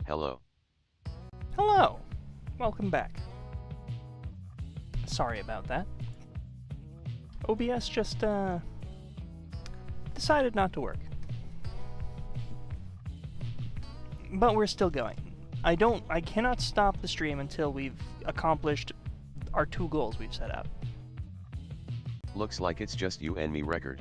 Hello. Hello. Welcome back. Sorry about that. OBS just decided not to work. But we're still going. I cannot stop the stream until we've accomplished our 2 goals we've set out. Looks like it's just you and me record.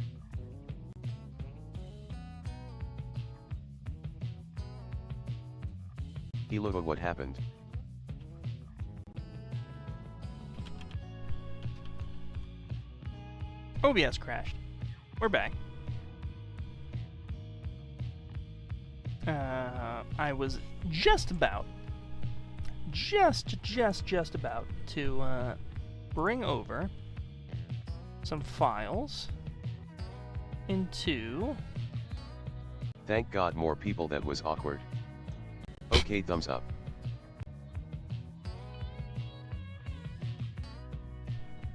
Hello, what happened? OBS crashed. We're back. I was just about to bring over some files into... Thank God, more people. That was awkward. Okay, thumbs up.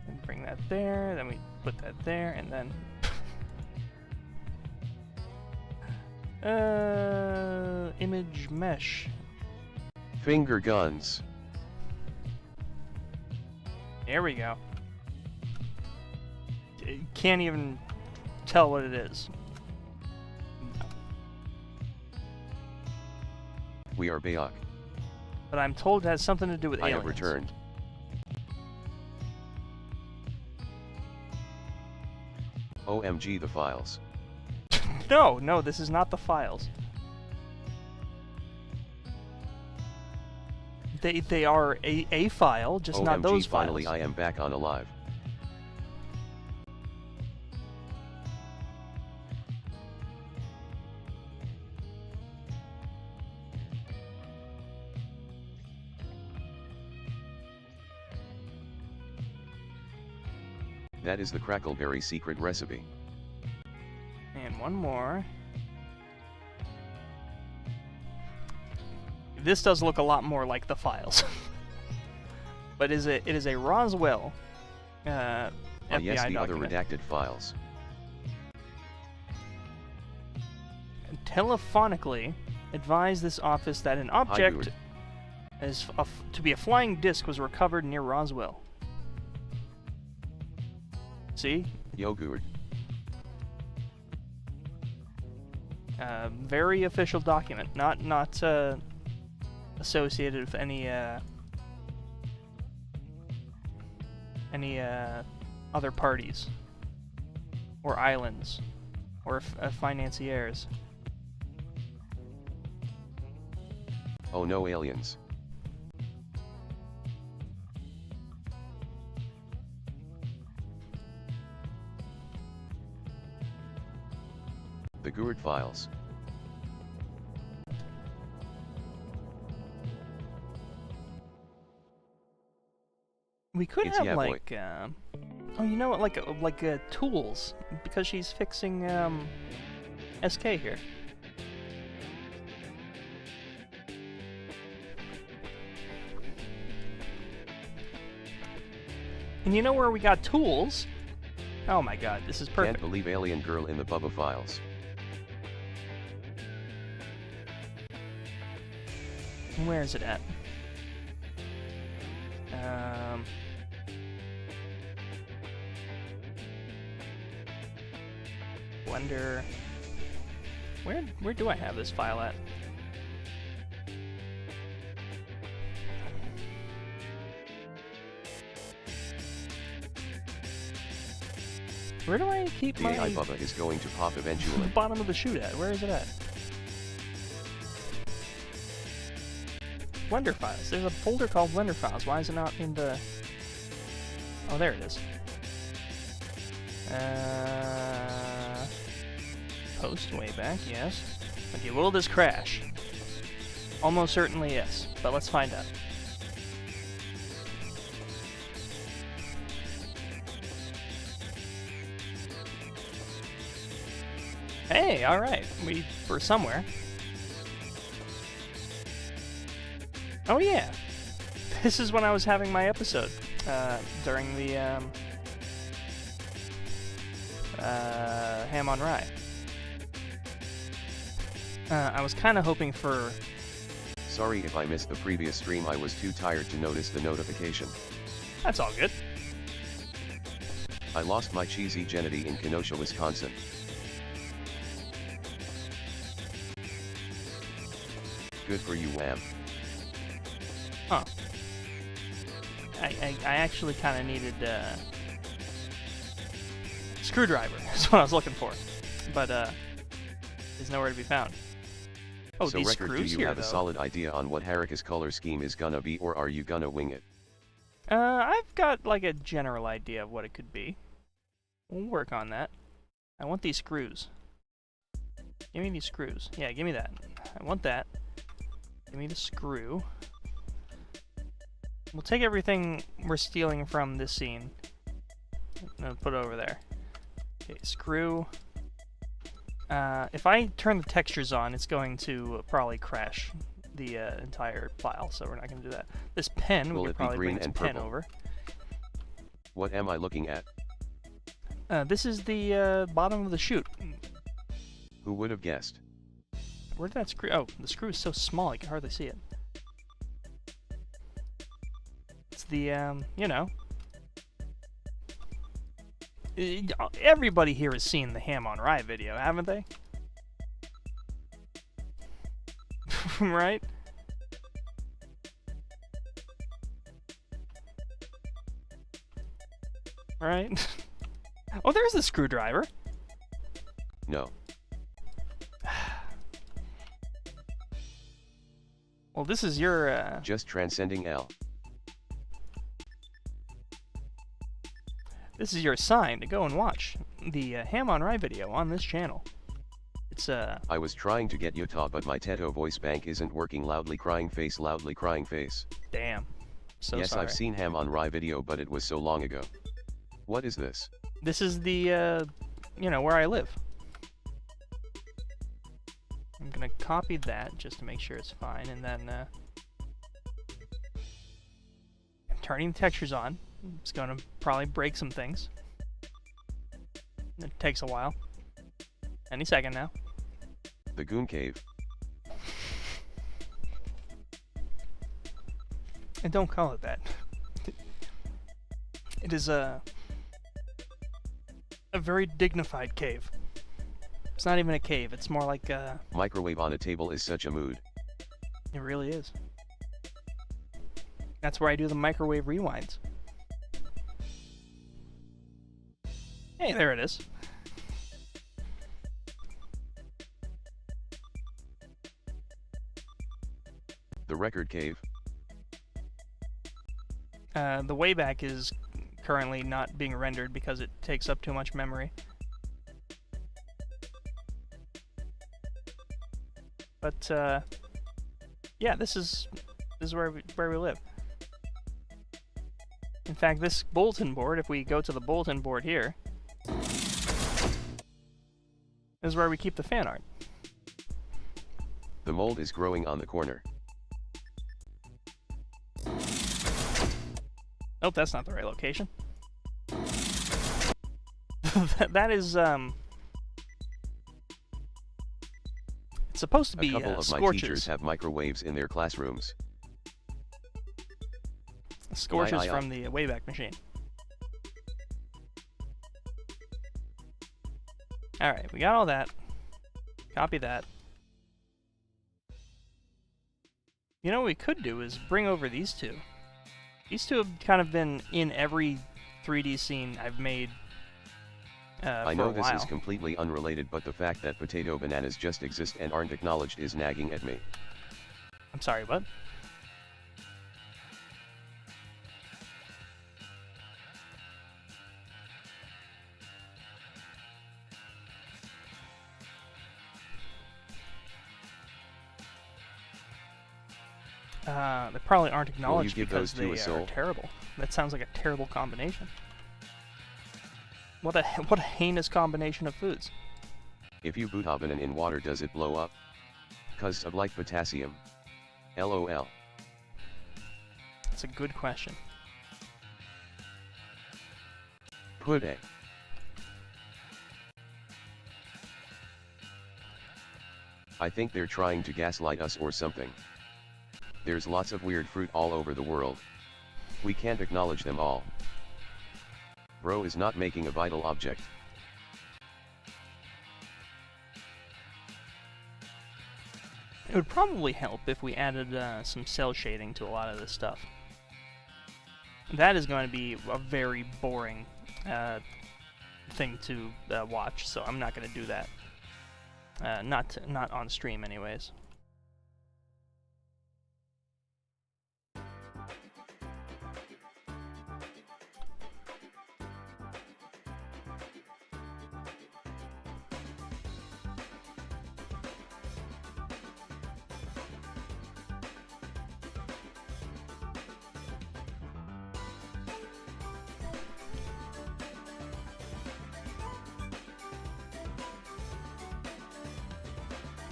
And bring that there, then we put that there, and then... image mesh. Finger guns. There we go. Can't even tell what it is. We are back. But I'm told it has something to do with aliens. I have returned. OMG, the files. No, this is not the files. They are a file, just not those files. Finally I am back on alive. That is the crackleberry secret recipe. And one more. This does look a lot more like the files. But it is a Roswell FBI yes, the document. other redacted files. Telephonically advise this office that an object to be a flying disc was recovered near Roswell. See? Yogurt. Very official document, not associated with any other parties or islands or financiers. Oh no, aliens. The GURD files. We could It's have yeah, like, oh, you know what, like tools, because she's fixing SK here. And you know where we got tools? Oh my God, this is perfect. Can't believe alien girl in the Bubba files. Where is it at? Blender. Where do I have this file at? Where do I keep my... The AI Bubba is going to pop eventually. The bottom of the chute at? Where is it at? Blender files. There's a folder called Blender files. Why is it not in the... Oh, there it is. Post way back, yes. Okay, will this crash? Almost certainly yes, but let's find out. Hey, alright. We're somewhere. Oh yeah. This is when I was having my episode during the Ham on Rye. I was kind of hoping for... Sorry if I missed the previous stream, I was too tired to notice the notification. That's all good. I lost my cheesy Genity in Kenosha, Wisconsin. Good for you, Wham. Huh. I actually kind of needed screwdriver. That's what I was looking for, but is nowhere to be found. Oh, So these record, screws do you here, have though. a solid idea on what Harika's color scheme is gonna be, or are you gonna wing it? I've got like a general idea of what it could be. We'll work on that. I want these screws. Give me these screws. Yeah, give me that. I want that. Give me the screw. We'll take everything we're stealing from this scene and put it over there. Okay, screw. If I turn the textures on, it's going to probably crash the entire file, so we're not going to do that. This pen, we Will could it be probably green bring this and pen purple? over. What am I looking at? This is the bottom of the chute. Who would have guessed? Where did that screw? Oh, the screw is so small I can hardly see it. It's the, you know. Everybody here has seen the Ham on Rye video, haven't they? Right? Right? Oh, there's the screwdriver. No. Well, this is your, Just transcending L. this is your sign to go and watch the Ham on Rye video on this channel. It's, I was trying to get Utah, but my Teto voice bank isn't working. Loudly crying face, loudly crying face. damn. So Yes, sorry. I've seen Ham on Rye video, but it was so long ago. What is this? This is the, you know, where I live. I'm gonna copy that just to make sure it's fine, and then, I'm turning the textures on. It's gonna probably break some things. It takes a while. Any second now. The Goon Cave. And don't call it that. It is a very dignified cave. It's not even a cave, it's more like Microwave on a table is such a mood. it really is. That's where I do the microwave rewinds. Hey, there it is. The Record Cave. The Wayback is currently not being rendered because it takes up too much memory. But yeah, this is where we live. In fact, this bulletin board, if we go to the bulletin board here, is where we keep the fan art. The mold is growing on the corner. Oh, that's not the right location. That is, it's supposed to A be couple of my Scorches. teachers have microwaves in their classrooms. Scorches Aye, aye, from the Wayback Machine. Alright, we got all that. Copy that. You know what we could do is bring over these two. These two have kind of been in every 3D scene I've made I for know a this while. is completely unrelated, but the fact that potato bananas just exist and aren't acknowledged is nagging at me. I'm sorry, what? They probably aren't acknowledged give because those two they a soul? are terrible. That sounds like a terrible combination. What a heinous combination of foods. If you boot a banana in water, does it blow up? 'Cause of like potassium. LOL. That's a good question. Pudding. I think they're trying to gaslight us or something. There's lots of weird fruit all over the world. We can't acknowledge them all. Bro is not making a vital object. It would probably help if we added some cell shading to a lot of this stuff. That is going to be a very boring thing to watch, so I'm not going to do that. Not on stream, anyways.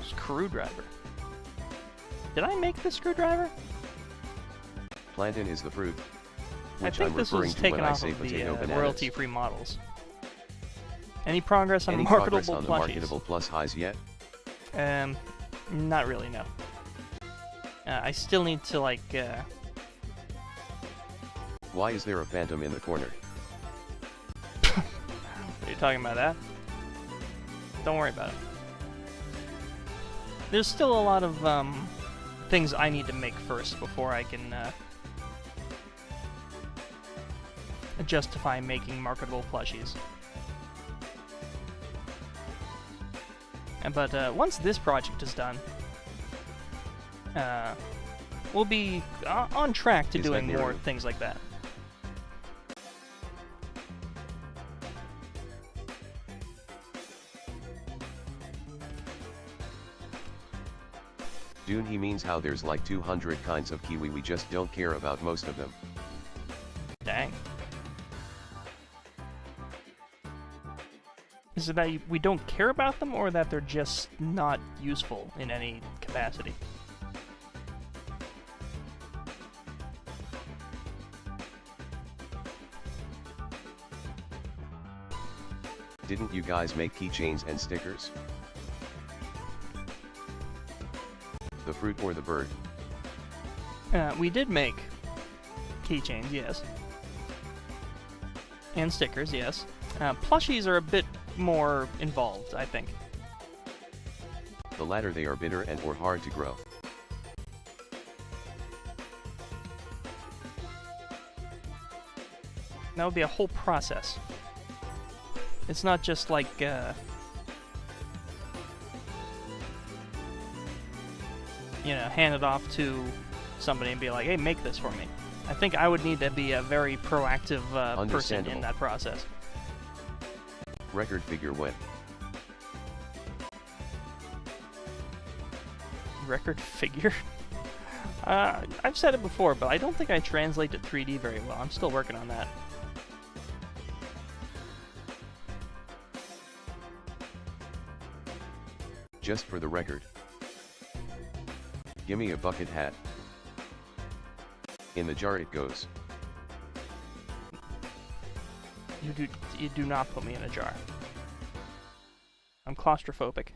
Screwdriver. Did I make this screwdriver? Plantain is the fruit, I which think I'm this referring was to when taken I off say of the potato bananas. royalty-free models. Any progress on Any marketable progress on the plushies? marketable plus highs yet? Not really, no. I still need to, like, Why is there a phantom in the corner? Are you talking about that? Don't worry about it. There's still a lot of things I need to make first before I can justify making marketable plushies. But once this project is done, we'll be on track to Is doing that more new? things like that. Dune, he means how there's like 200 kinds of kiwi, we just don't care about most of them. Dang. Is it that we don't care about them, or that they're just not useful in any capacity? Didn't you guys make keychains and stickers? The fruit or the bird? We did make keychains, yes. And stickers, yes. Plushies are a bit more involved, I think. The latter, they are bitter and or hard to grow. That would be a whole process. It's not just like, you know, hand it off to somebody and be like, hey, make this for me. I think I would need to be a very proactive person Understandable. in that process. Record figure when? Record figure? I've said it before, but I don't think I translate to 3D very well. I'm still working on that. Just for the record. Gimme a bucket hat. In the jar it goes. You do not put me in a jar. I'm claustrophobic.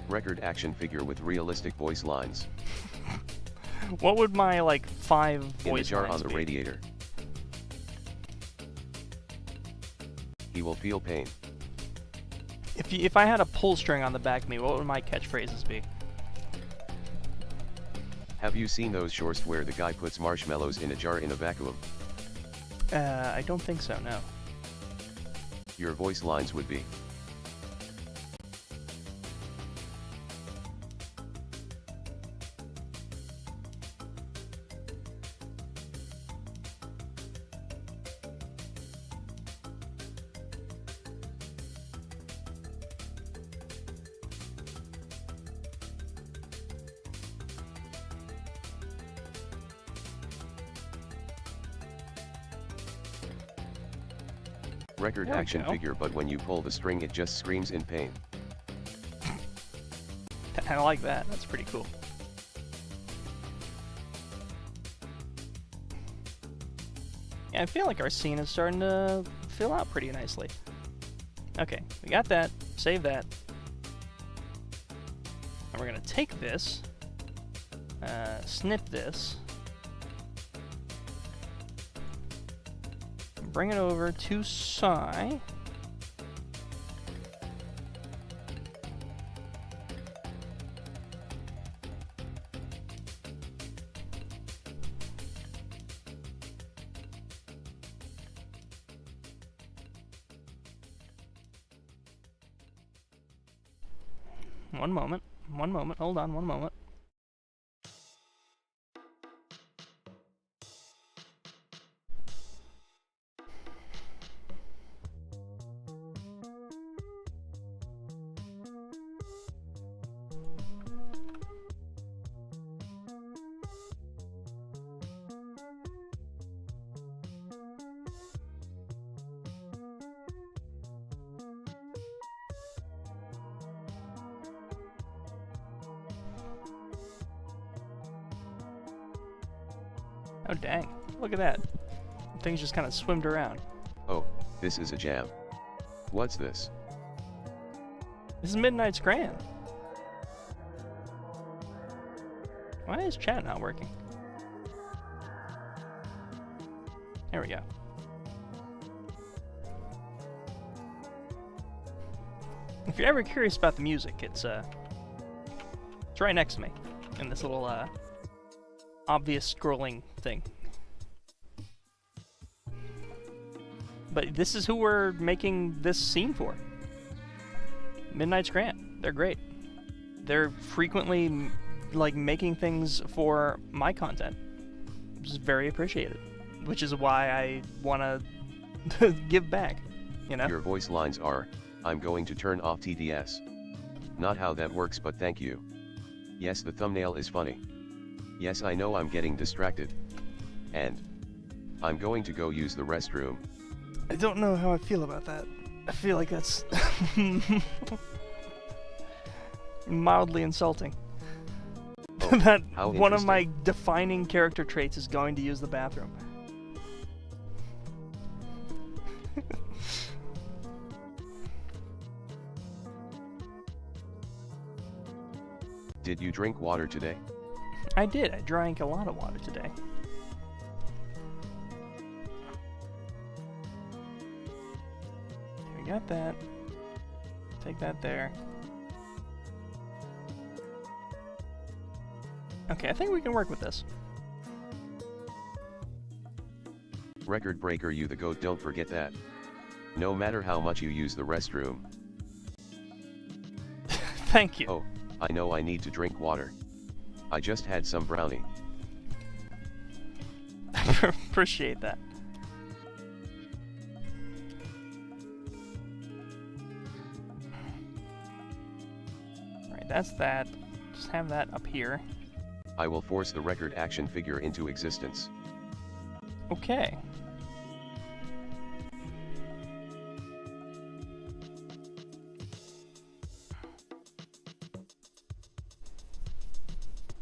Record action figure with realistic voice lines. What would my, like, 5 In the voice jar lines on the be? radiator. He will feel pain. If I had a pull string on the back of me, what would my catchphrases be? Have you seen those shorts where the guy puts marshmallows in a jar in a vacuum? I don't think so, no. Your voice lines would be. Record There we action go. figure, but when you pull the string it just screams in pain. I like that. That's pretty cool. Yeah, I feel like our scene is starting to fill out pretty nicely. Okay, we got that. Save that. And we're gonna take this, snip this, bring it over to SAI. One moment, hold on, one moment. Oh dang, look at that. Things just kind of swimmed around. Oh, this is a jam. What's this? This is Midnight's Grand. Why is chat not working? There we go. If you're ever curious about the music, it's right next to me in this little obvious scrolling thing. But this is who we're making this scene for. Midnight's Grant. They're great. They're frequently like making things for my content, which is very appreciated. Which is why I want to give back, you know? Your voice lines are, I'm going to turn off TDS. Not how that works, but thank you. Yes, the thumbnail is funny. Yes, I know I'm getting distracted. And I'm going to go use the restroom. I don't know how I feel about that. I feel like that's mildly insulting. Oh, that how one of my interesting. defining character traits is going to use the bathroom. Did you drink water today? I did. I drank a lot of water today. We got that. Take that there. Okay, I think we can work with this. Record breaker, you the goat, don't forget that. No matter how much you use the restroom. Thank you. Oh, I know I need to drink water. I just had some brownie. Appreciate that. Alright, that's that. Just have that up here. I will force the record action figure into existence. Okay.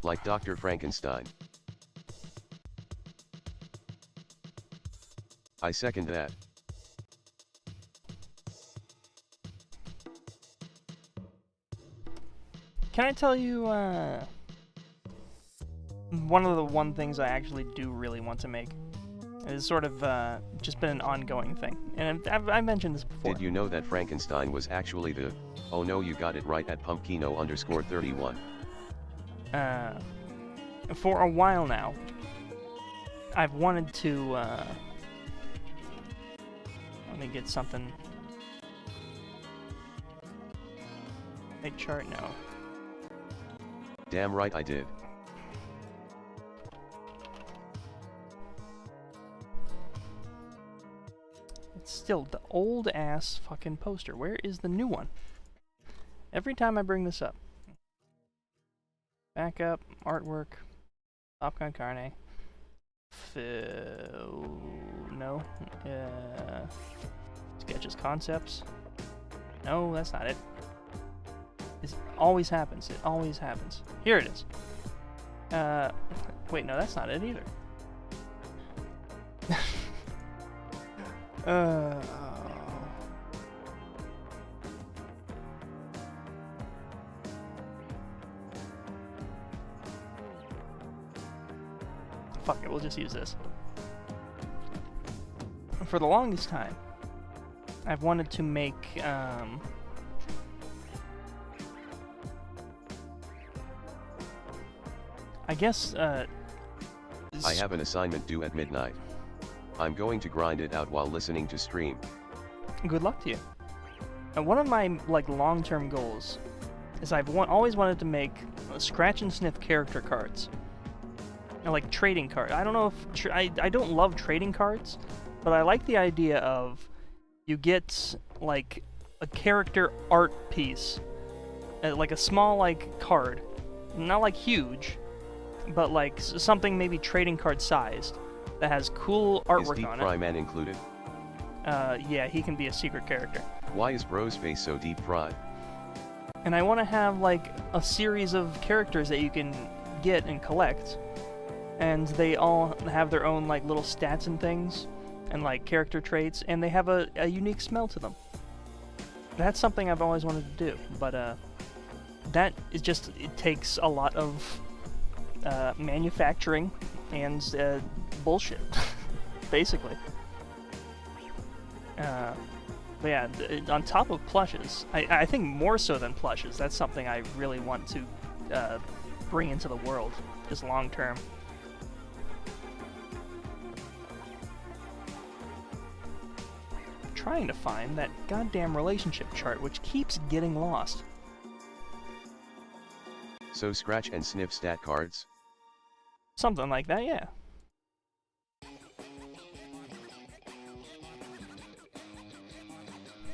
Like Dr. Frankenstein. I second that. Can I tell you, one of the things I actually do really want to make is sort of just been an ongoing thing, and I've mentioned this before. Did you know that Frankenstein was actually the, oh no, you got it right, at Pumpkino_31? For a while now, I've wanted to, let me get something. Make chart, no. Damn right I did. It's still the old ass fucking poster. Where is the new one? Every time I bring this up. Backup, artwork, Top Gun Carne. No. Sketches, concepts. No, that's not it. It always happens. It always happens. Here it is. Wait, no, that's not it either. Fuck it, we'll just use this. For the longest time, I've wanted to make, I guess, I have an assignment due at midnight. I'm going to grind it out while listening to stream. Good luck to you. One of my, like, long-term goals is I've always wanted to make scratch and sniff character cards. Like trading cards. I don't know if... I don't love trading cards, but I like the idea of you get, like, a character art piece. Like a small, like, card. Not, like, huge, but, like, something maybe trading card sized that has cool artwork on it. Is Deep Fry Man included? Yeah, he can be a secret character. Why is Bro's face so deep fried? And I want to have, like, a series of characters that you can get and collect. And they all have their own, like, little stats and things, and, like, character traits, and they have a unique smell to them. That's something I've always wanted to do, but, that is just, it takes a lot of, manufacturing and, bullshit, basically. But yeah, on top of plushes, I think more so than plushes, that's something I really want to, bring into the world, just long term. Trying to find that goddamn relationship chart, which keeps getting lost. So scratch and sniff stat cards? Something like that, yeah.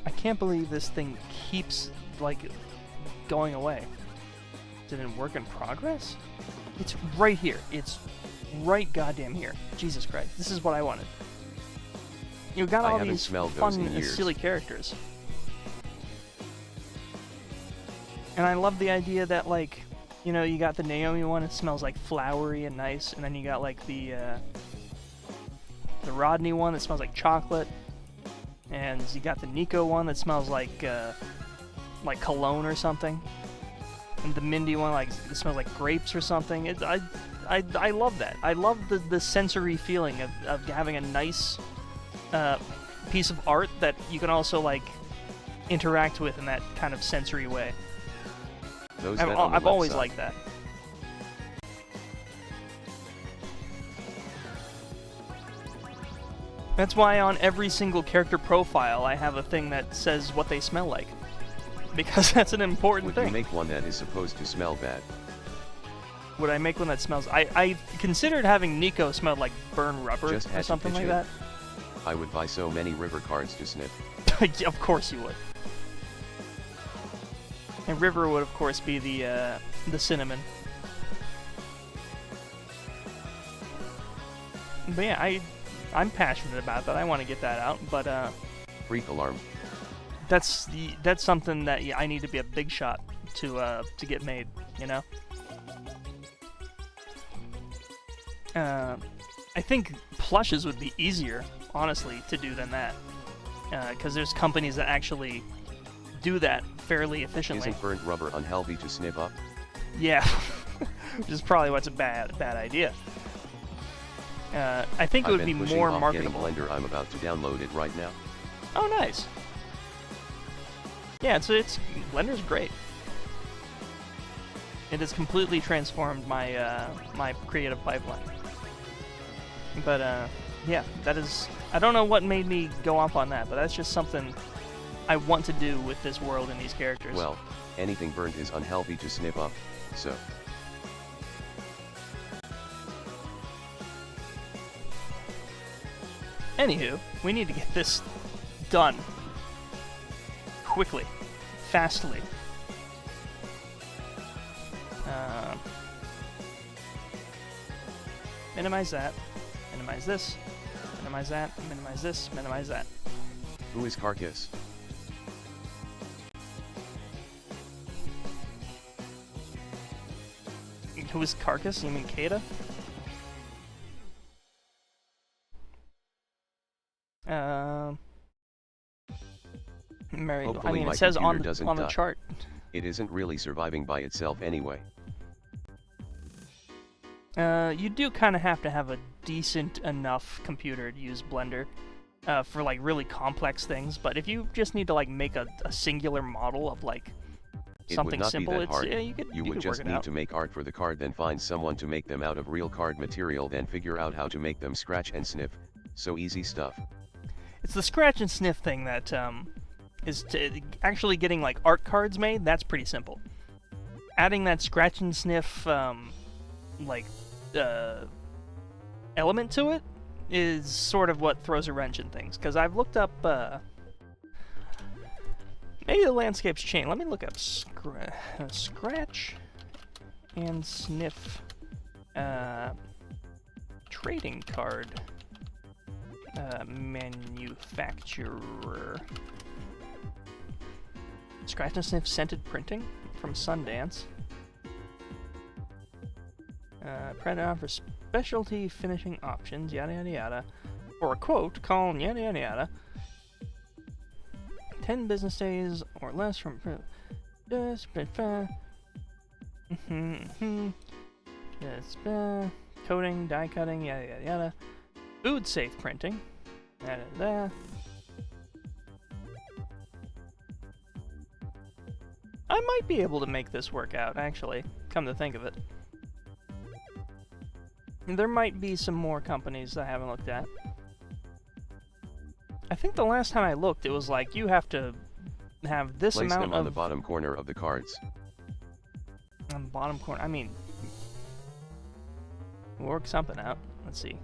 I can't believe this thing keeps, like, going away. Did it work in progress? It's right here. It's right goddamn here. Jesus Christ. This is what I wanted. You got all these fun and silly characters. And I love the idea that, like, you know, you got the Naomi one, it smells like flowery and nice, and then you got, like, the Rodney one that smells like chocolate, and you got the Nico one that smells like cologne or something, and the Mindy one, like, it smells like grapes or something. I love that. I love the sensory feeling of having a nice piece of art that you can also, like, interact with in that kind of sensory way. I've always liked that. That's why on every single character profile I have a thing that says what they smell like. Because that's an important thing. Would you make one that is supposed to smell bad? Would I make one that smells... I considered having Nico smell like burn rubber or something like that. I would buy so many river cards to sniff. Of course you would. And River would, of course, be the cinnamon. But yeah, I'm passionate about that. I want to get that out, but Freak alarm. That's something that I need to be a big shot to get made. You know. I think plushes would be easier, honestly, to do than that, because there's companies that actually do that fairly efficiently. Isn't burnt rubber unhealthy to sniff up? Yeah, which is probably what's a bad idea. I think it would be more marketable. Blender. I'm about to download it right now. Oh, nice. Yeah, it's Blender's great. It has completely transformed my my creative pipeline. But yeah, that is. I don't know what made me go off on that, but that's just something I want to do with this world and these characters. Well, anything burnt is unhealthy to sniff up, so. Anywho, we need to get this done. Quickly. Fastly. Minimize that. Minimize this. Minimize that. Minimize this. Minimize that. Who is Carcass? Who is Carcass? You mean Kata? Mary, I Hopefully mean, my it says computer on doesn't the die. chart. It isn't really surviving by itself anyway. You do kind of have to have a decent enough computer to use Blender for like really complex things. But if you just need to like make a singular model of like something simple, it would not be that hard. Yeah, you would could just work it need out. to make art for the card, then find someone to make them out of real card material, then figure out how to make them scratch and sniff. So easy stuff. It's the scratch and sniff thing that actually getting like art cards made. That's pretty simple. Adding that scratch and sniff element to it is sort of what throws a wrench in things. Because I've looked up maybe the landscape's changed. Let me look up scratch and sniff trading card manufacturer. Scratch and sniff scented printing from Sundance. Printed out for specialty finishing options, yada yada yada. For a quote, call yada yada yada. 10 business days or less from coding, die cutting, yada yada yada. Food safe printing. Yada yada. I might be able to make this work out, actually, come to think of it. There might be some more companies I haven't looked at. I think the last time I looked, it was like, you have to have this Place amount them on the bottom corner of the cards. On the bottom corner, I mean... work something out. Let's see.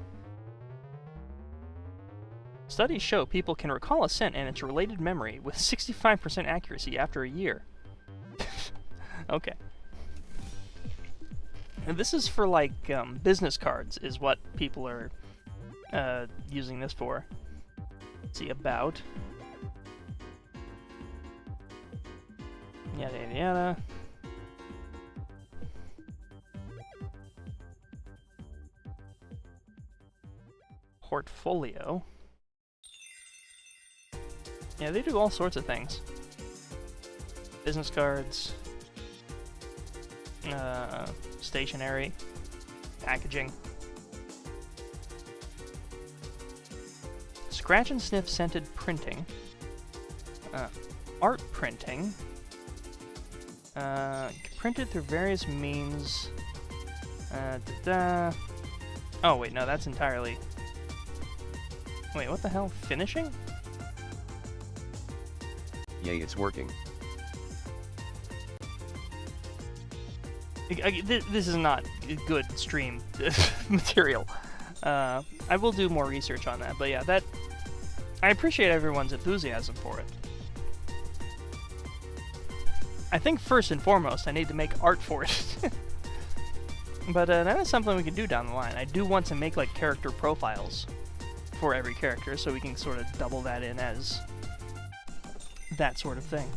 Studies show people can recall a scent and its related memory with 65% accuracy after a year. Okay. And this is for, like, business cards, is what people are using this for. Let's see, about. Yada, yada, yada. Portfolio. Yeah, they do all sorts of things. Business cards. Stationery, packaging. Scratch and sniff scented printing. Art printing. Printed through various means. Oh wait, no, that's entirely... Wait, what the hell? Finishing? Yay, it's working. This is not good stream material. I will do more research on that, but yeah, I appreciate everyone's enthusiasm for it. I think first and foremost, I need to make art for it. But that is something we can do down the line. I do want to make like character profiles for every character, so we can sort of double that in as that sort of thing.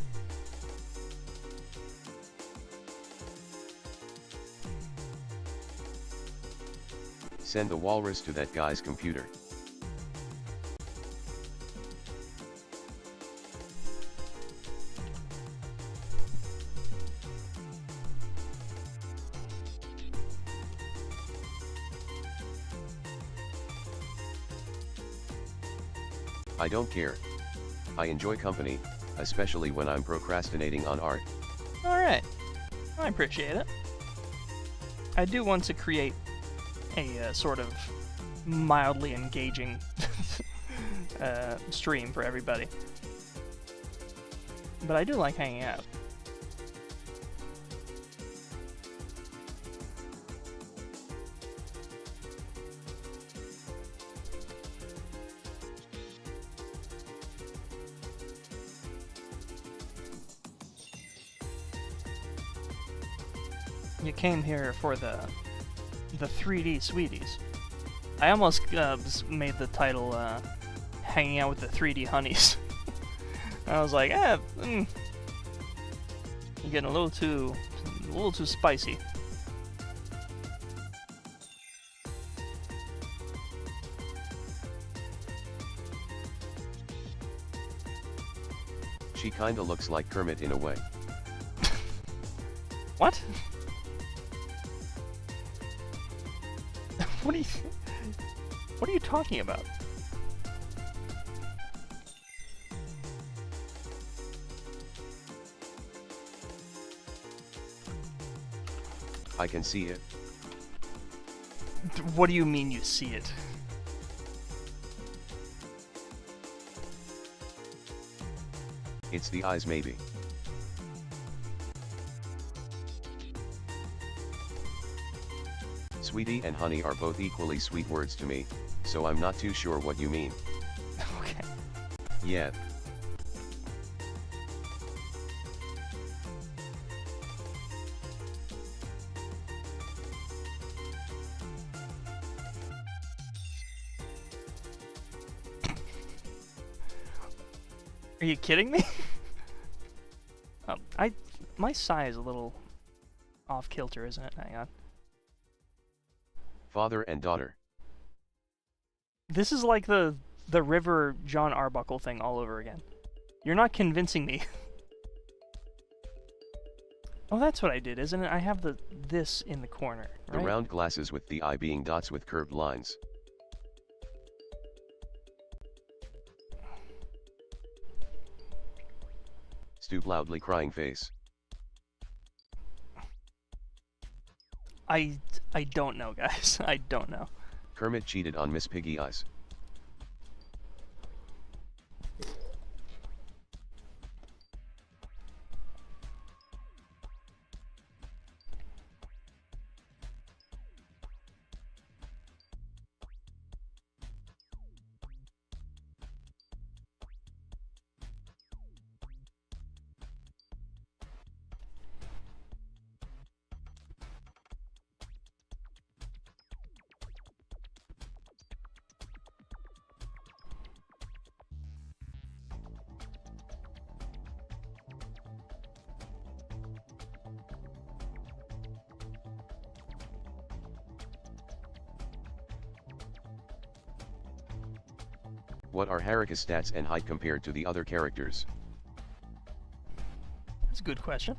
Send the walrus to that guy's computer. I don't care. I enjoy company, especially when I'm procrastinating on art. Alright. I appreciate it. I do want to create a sort of mildly engaging stream for everybody. But I do like hanging out. You came here for the 3D sweeties. I almost made the title Hanging Out with the 3D Honeys. I was like, you're getting a little too spicy. She kinda looks like Kermit in a way. What? What are you talking about? I can see it. What do you mean you see it? It's the eyes maybe. Sweetie and honey are both equally sweet words to me, so I'm not too sure what you mean. Okay. Yeah. Are you kidding me? My SAI is a little off kilter, isn't it? Hang on. Father and daughter. This is like the River John Arbuckle thing all over again. You're not convincing me. Oh, that's what I did, isn't it? I have this in the corner, right? The round glasses with the eye being dots with curved lines. Stoop loudly crying face. I don't know, guys. I don't know. Kermit cheated on Miss Piggy Eyes. What are Haruka's stats and height compared to the other characters? That's a good question.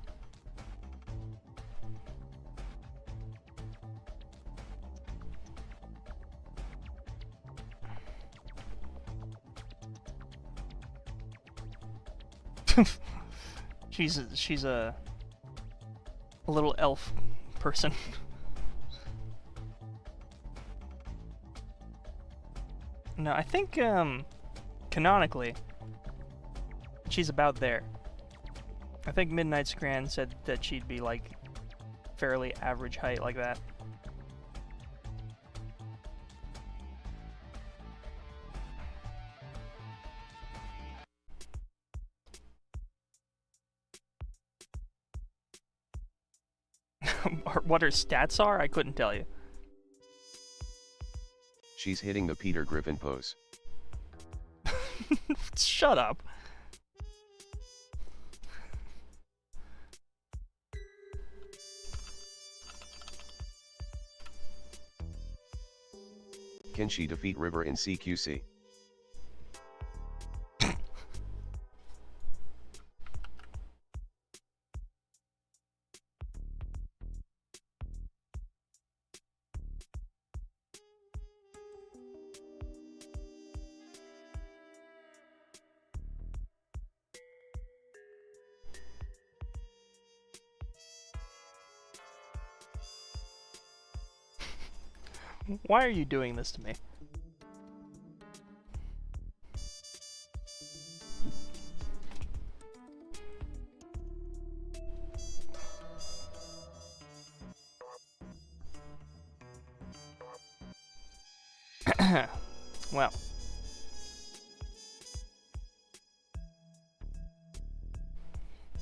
she's a little elf person. No, I think, canonically, she's about there. I think Midnight Scran said that she'd be, like, fairly average height like that. What her stats are? I couldn't tell you. She's hitting the Peter Griffin pose. Shut up. Can she defeat River in CQC? Why are you doing this to me? Well.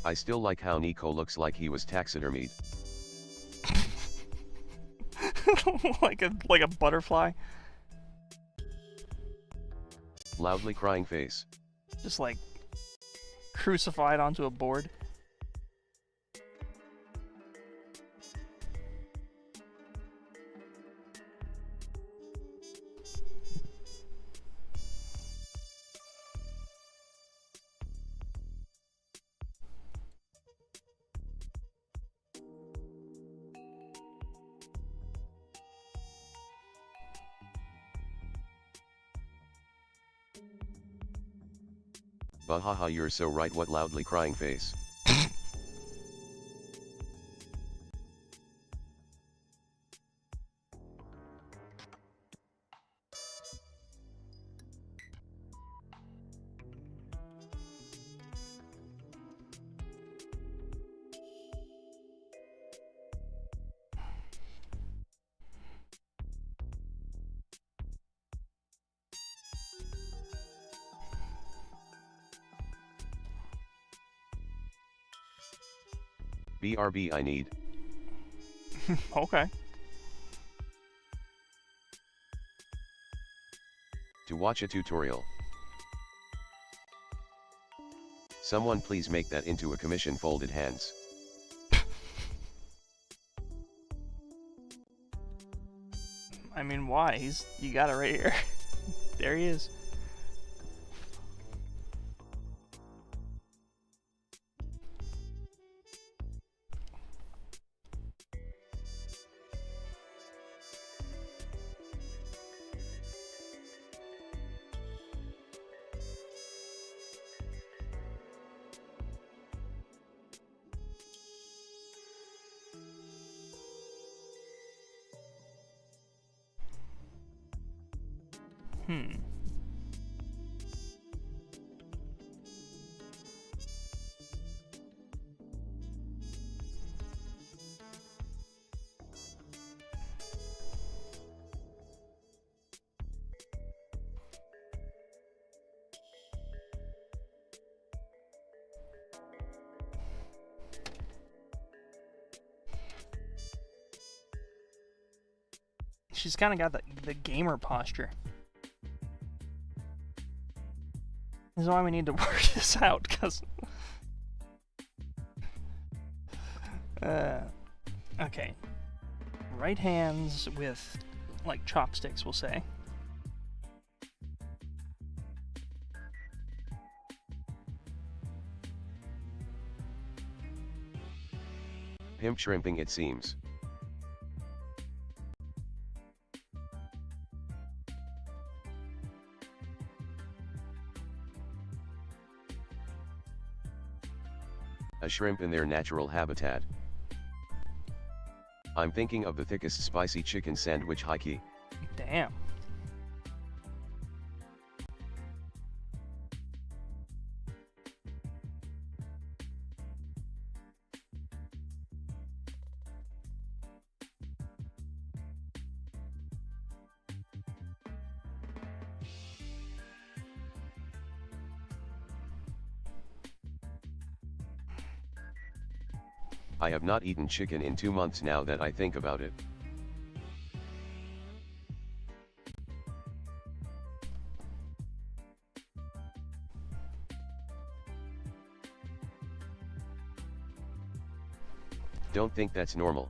I still like how Nico looks like he was taxidermied. like a butterfly. Loudly crying face. Just like crucified onto a board. Bahaha, you're so right, what loudly crying face. BRB I need. Okay. To watch a tutorial. Someone please make that into a commission folded hands. I mean, why? You got it right here. There he is. She's kind of got the gamer posture. This is why we need to work this out, because... okay. Right hands with, like, chopsticks, we'll say. Pimp shrimping it seems. A shrimp in their natural habitat. I'm thinking of the thickest spicy chicken sandwich hikey. Damn. I have not eaten chicken in 2 months now that I think about it. Don't think that's normal.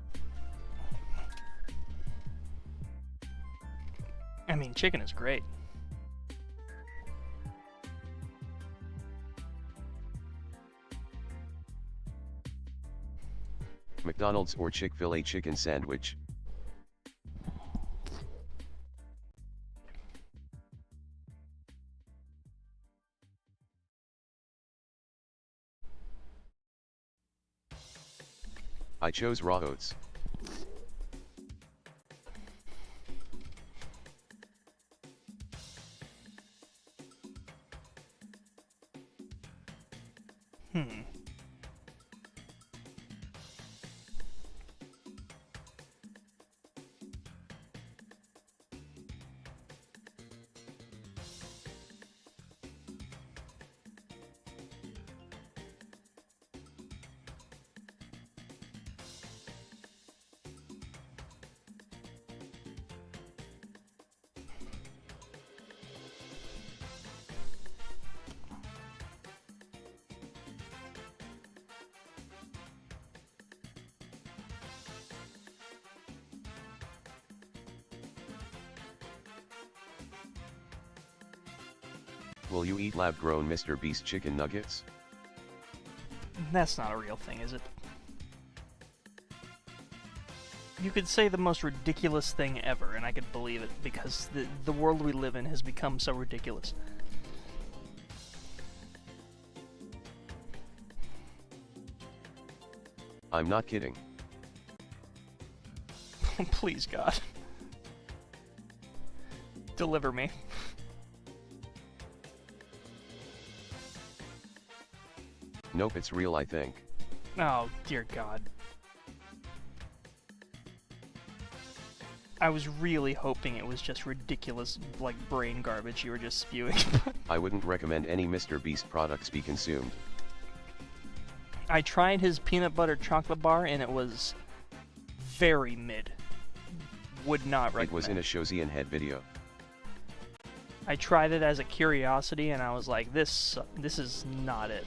I mean, chicken is great. McDonald's or Chick-fil-A chicken sandwich. I chose raw oats. Will you eat lab-grown Mr. Beast chicken nuggets? That's not a real thing, is it? You could say the most ridiculous thing ever, and I could believe it, because the world we live in has become so ridiculous. I'm not kidding. Please, God. Deliver me. Nope, it's real, I think. Oh, dear God. I was really hoping it was just ridiculous, like, brain garbage you were just spewing. I wouldn't recommend any Mr. Beast products be consumed. I tried his peanut butter chocolate bar, and it was very mid. Would not recommend. It was in a Shozian head video. I tried it as a curiosity, and I was like, this is not it.